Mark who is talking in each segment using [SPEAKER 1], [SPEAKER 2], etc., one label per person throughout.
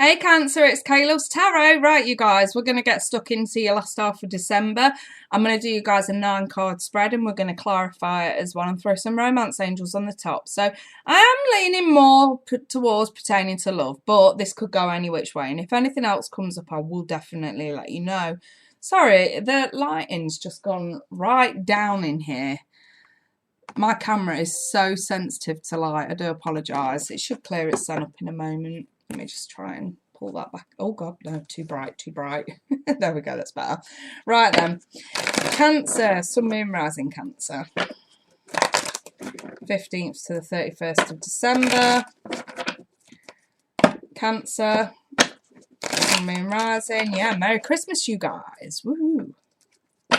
[SPEAKER 1] Hey Cancer, it's Kayla's Tarot. Right, you guys, we're going to get stuck into your last half of December. I'm going to do you guys a 9-card spread and we're going to clarify it as well and throw some romance angels on the top. So I am leaning more towards pertaining to love, but this could go any which way. And if anything else comes up, I will definitely let you know. Sorry, the lighting's just gone right down in here. My camera is so sensitive to light. I do apologise. It should clear itself up in a moment. Let me just try and pull that back. Oh, God, no, too bright, too bright. There we go, that's better. Right, then. Cancer, Sun, Moon, Rising Cancer. 15th to the 31st of December. Cancer, Sun, Moon, Rising. Yeah, Merry Christmas, you guys. Woohoo.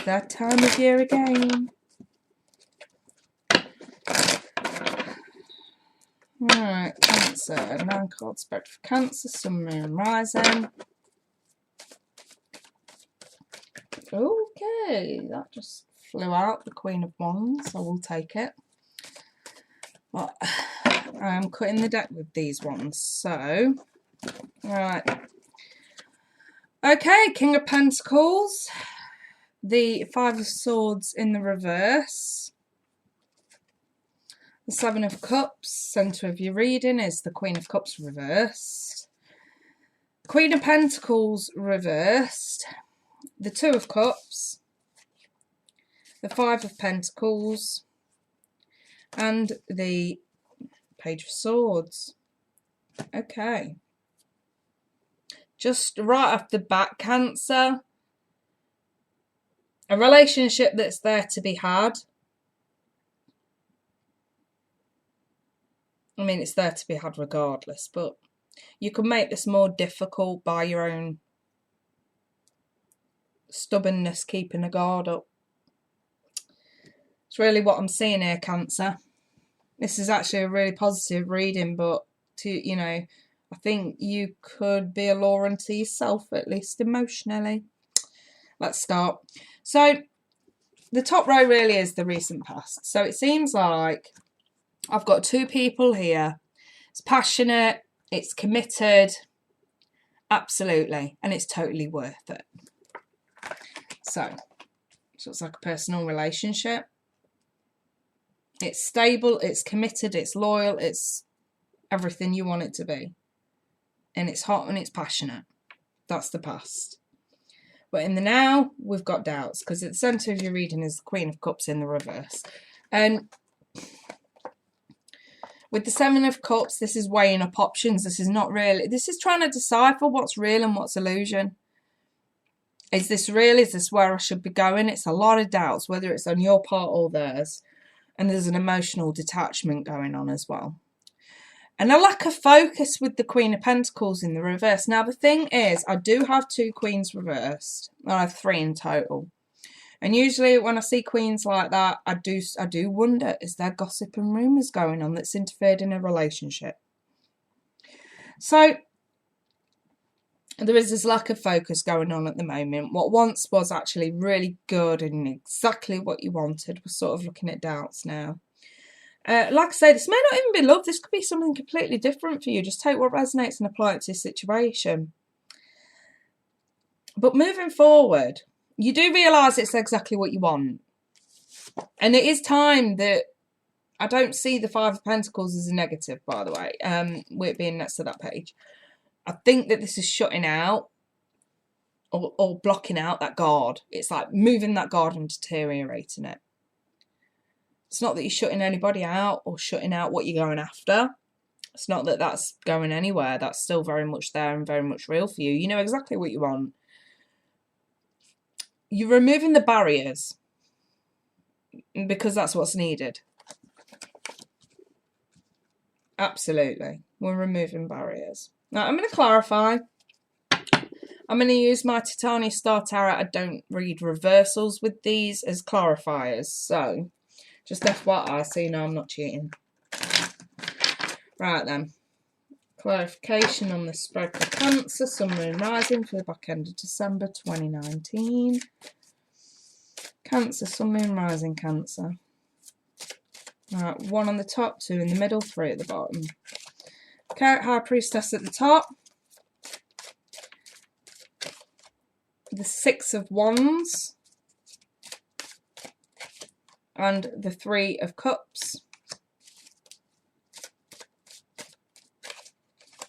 [SPEAKER 1] That time of year again. Alright, Cancer, 9-card spread for Cancer, Sun, Moon, Rising. Okay, that just flew out, the Queen of Wands, I will take it. Well, I'm cutting the deck with these ones, so, right. Okay, King of Pentacles, the 5 of Swords in the reverse. The 7 of Cups, centre of your reading, is the Queen of Cups reversed. Queen of Pentacles reversed. The 2 of Cups. The 5 of Pentacles. And the Page of Swords. Okay. Just right off the bat, Cancer. A relationship that's there to be had. I mean, it's there to be had regardless, but you can make this more difficult by your own stubbornness, keeping a guard up. It's really what I'm seeing here, Cancer. This is actually a really positive reading, but I think you could be a law unto yourself, at least emotionally. Let's start. So, the top row really is the recent past. So it seems like I've got 2 people here. It's passionate, it's committed, absolutely, and it's totally worth it. So it looks like a personal relationship. It's stable, it's committed, it's loyal, it's everything you want it to be. And it's hot and it's passionate. That's the past. But in the now, we've got doubts, because at the centre of your reading is the Queen of Cups in the reverse. And with the 7 of Cups, this is weighing up options. This is not really, this is trying to decipher what's real and what's illusion. Is this real? Is this where I should be going? It's a lot of doubts, whether it's on your part or theirs. And there's an emotional detachment going on as well. And a lack of focus with the Queen of Pentacles in the reverse. Now, the thing is, I do have 2 Queens reversed. I have 3 in total. And usually when I see queens like that, I do wonder, is there gossip and rumours going on that's interfered in a relationship? So there is this lack of focus going on at the moment. What once was actually really good and exactly what you wanted, we're sort of looking at doubts now. Like I say, this may not even be love. This could be something completely different for you. Just take what resonates and apply it to your situation. But moving forward, you do realise it's exactly what you want. And it is time that, I don't see the 5 of Pentacles as a negative, by the way, with it being next to that page. I think that this is shutting out or blocking out that guard. It's like moving that guard and deteriorating it. It's not that you're shutting anybody out or shutting out what you're going after. It's not that that's going anywhere. That's still very much there and very much real for you. You know exactly what you want. You're removing the barriers because that's what's needed. Absolutely. We're removing barriers. Now, I'm going to clarify. I'm going to use my Titania Star Tarot. I don't read reversals with these as clarifiers. So, just FYI, so you know I'm not cheating. Right then. Clarification on the spread for Cancer, Sun, Moon, Rising for the back end of December 2019. Cancer, Sun, Moon, Rising, Cancer. Right, 1 on the top, 2 in the middle, 3 at the bottom. Okay, High Priestess at the top. the Six of Wands, and the Three of Cups.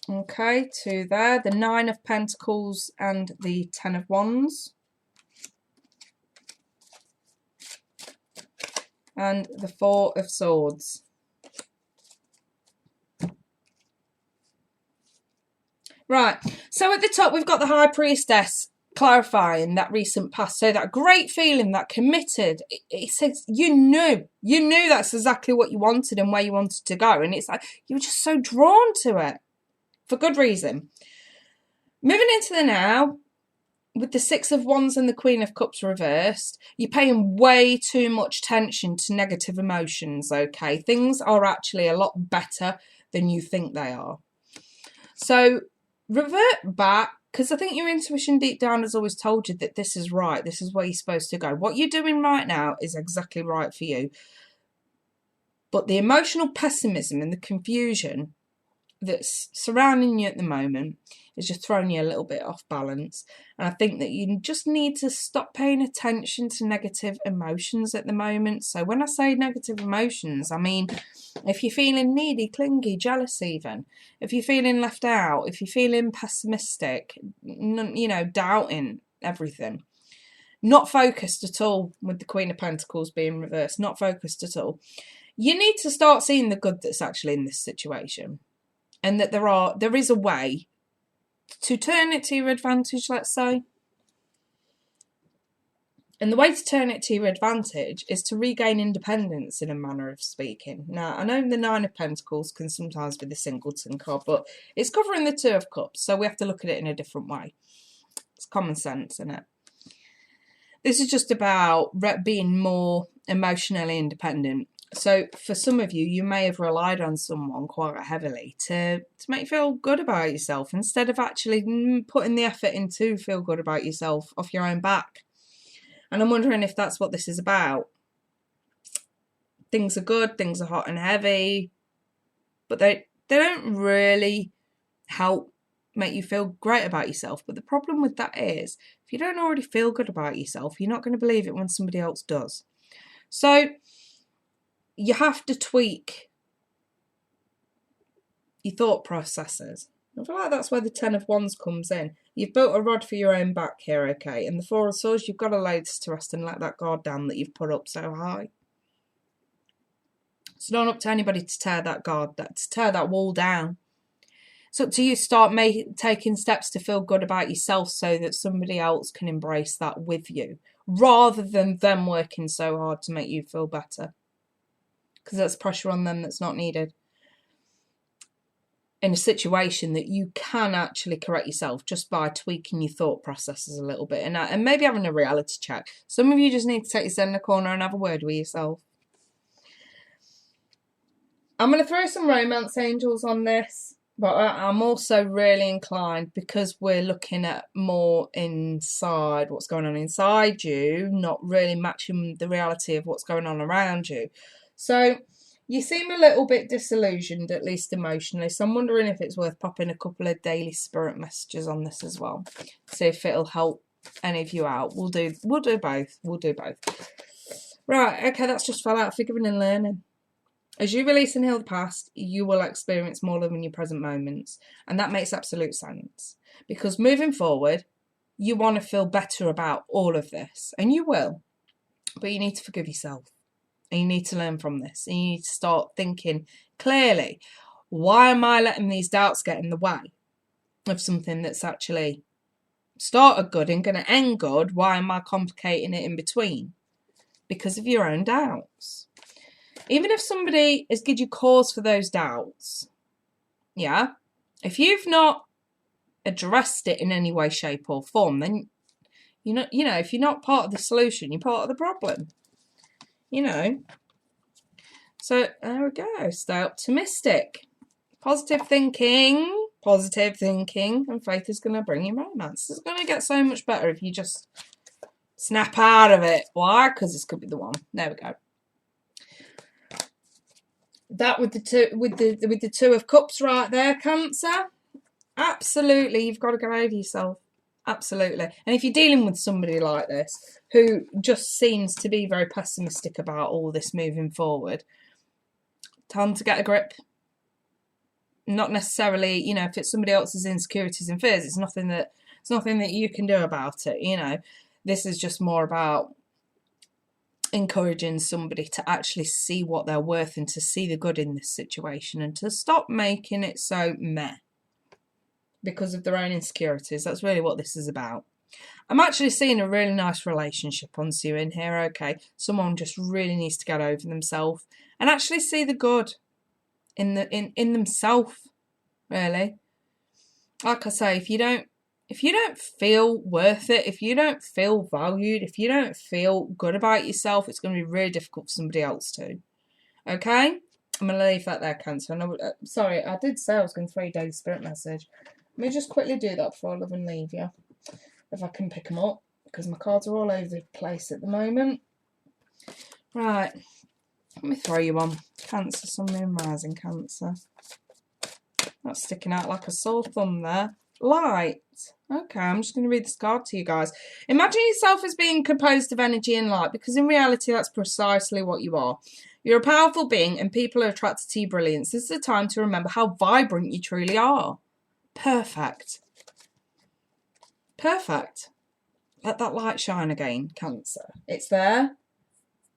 [SPEAKER 1] Okay, 2 there. The Nine of Pentacles and the Ten of Wands. And the Four of Swords. Right, so at the top we've got the High Priestess clarifying that recent past. So that great feeling, that committed, it says you knew that's exactly what you wanted and where you wanted to go. And it's like you were just so drawn to it for good reason. Moving into the now, with the Six of Wands and the Queen of Cups reversed, you're paying way too much attention to negative emotions, okay? Things are actually a lot better than you think they are. So revert back, because I think your intuition deep down has always told you that this is right, this is where you're supposed to go. What you're doing right now is exactly right for you. But the emotional pessimism and the confusion that's surrounding you at the moment is just throwing you a little bit off balance. And I think that you just need to stop paying attention to negative emotions at the moment. So when I say negative emotions, I mean if you're feeling needy, clingy, jealous even, if you're feeling left out, if you're feeling pessimistic, you know, doubting everything, not focused at all with the Queen of Pentacles being reversed, not focused at all. You need to start seeing the good that's actually in this situation. And that there is a way to turn it to your advantage, let's say. And the way to turn it to your advantage is to regain independence, in a manner of speaking. Now, I know the Nine of Pentacles can sometimes be the singleton card, but it's covering the Two of Cups, so we have to look at it in a different way. It's common sense, isn't it? This is just about being more emotionally independent. So for some of you, you may have relied on someone quite heavily to make you feel good about yourself, instead of actually putting the effort in to feel good about yourself off your own back. And I'm wondering if that's what this is about. Things are good, things are hot and heavy, but they don't really help make you feel great about yourself. But the problem with that is, if you don't already feel good about yourself, you're not going to believe it when somebody else does. So you have to tweak your thought processes. I feel like that's where the Ten of Wands comes in. You've built a rod for your own back here, okay? And the Four of Swords, you've got to lay this to rest and let that guard down that you've put up so high. It's not up to anybody to tear that guard, to tear that wall down. It's up to you to start taking steps to feel good about yourself so that somebody else can embrace that with you, rather than them working so hard to make you feel better. Because that's pressure on them that's not needed. In a situation that you can actually correct yourself just by tweaking your thought processes a little bit and maybe having a reality check. Some of you just need to take yourself in a corner and have a word with yourself. I'm going to throw some romance angels on this, but I'm also really inclined, because we're looking at more inside, what's going on inside you, not really matching the reality of what's going on around you. So you seem a little bit disillusioned, at least emotionally. So I'm wondering if it's worth popping a couple of daily spirit messages on this as well. See if it'll help any of you out. We'll do both. We'll do both. Right, okay, that's just fell out. Forgiving and learning. As you release and heal the past, you will experience more love in your present moments. And that makes absolute sense. Because moving forward, you want to feel better about all of this. And you will. But you need to forgive yourself. And you need to learn from this. And you need to start thinking clearly, why am I letting these doubts get in the way of something that's actually started good and going to end good? Why am I complicating it in between? Because of your own doubts. Even if somebody has given you cause for those doubts, yeah, if you've not addressed it in any way, shape or form, then, you know, if you're not part of the solution, you're part of the problem. You know, so there we go. Stay optimistic, positive thinking, and faith is going to bring you romance. It's going to get so much better if you just snap out of it. Why? Because this could be the one. There we go. That with the Two of Cups right there, Cancer. Absolutely, you've got to get over yourself. Absolutely. And if you're dealing with somebody like this who just seems to be very pessimistic about all this moving forward, time to get a grip. Not necessarily, you know, if it's somebody else's insecurities and fears, it's nothing that you can do about it, you know. This is just more about encouraging somebody to actually see what they're worth and to see the good in this situation and to stop making it so meh because of their own insecurities. That's really what this is about. I'm actually seeing a really nice relationship ensuing here, okay? Someone just really needs to get over themselves and actually see the good in themselves, really. Like I say, if you don't feel worth it, if you don't feel valued, if you don't feel good about yourself, it's going to be really difficult for somebody else to. Okay? I'm going to leave that there, Cancer. Sorry, I did say I was going to throw you a daily spirit message. Let me just quickly do that before I love and leave you. If I can pick them up, because my cards are all over the place at the moment. Right. Let me throw you one. Cancer, Sun, Moon, Rising, Cancer. That's sticking out like a sore thumb there. Light. Okay, I'm just going to read this card to you guys. Imagine yourself as being composed of energy and light, because in reality that's precisely what you are. You're a powerful being and people are attracted to your brilliance. This is a time to remember how vibrant you truly are. Perfect. Perfect. Let that light shine again, Cancer. It's there.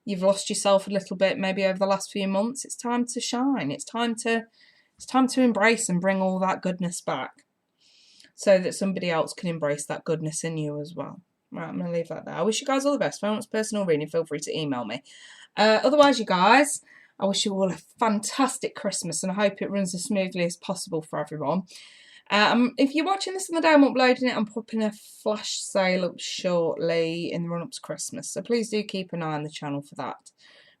[SPEAKER 1] You've lost yourself a little bit maybe over the last few months. It's time to shine. It's time to embrace and bring all that goodness back so that somebody else can embrace that goodness in you as well. Right, I'm going to leave that there. I wish you guys all the best. If anyone wants personal reading, feel free to email me. Otherwise, you guys, I wish you all a fantastic Christmas and I hope it runs as smoothly as possible for everyone. If you're watching this on the day I'm uploading it, I'm popping a flash sale up shortly in the run-up to Christmas. So please do keep an eye on the channel for that,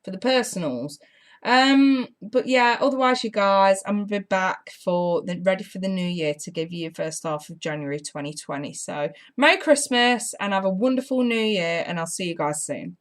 [SPEAKER 1] for the personals. But yeah, otherwise, you guys, I'm going to be back ready for the new year to give you first half of January 2020. So Merry Christmas and have a wonderful new year, and I'll see you guys soon.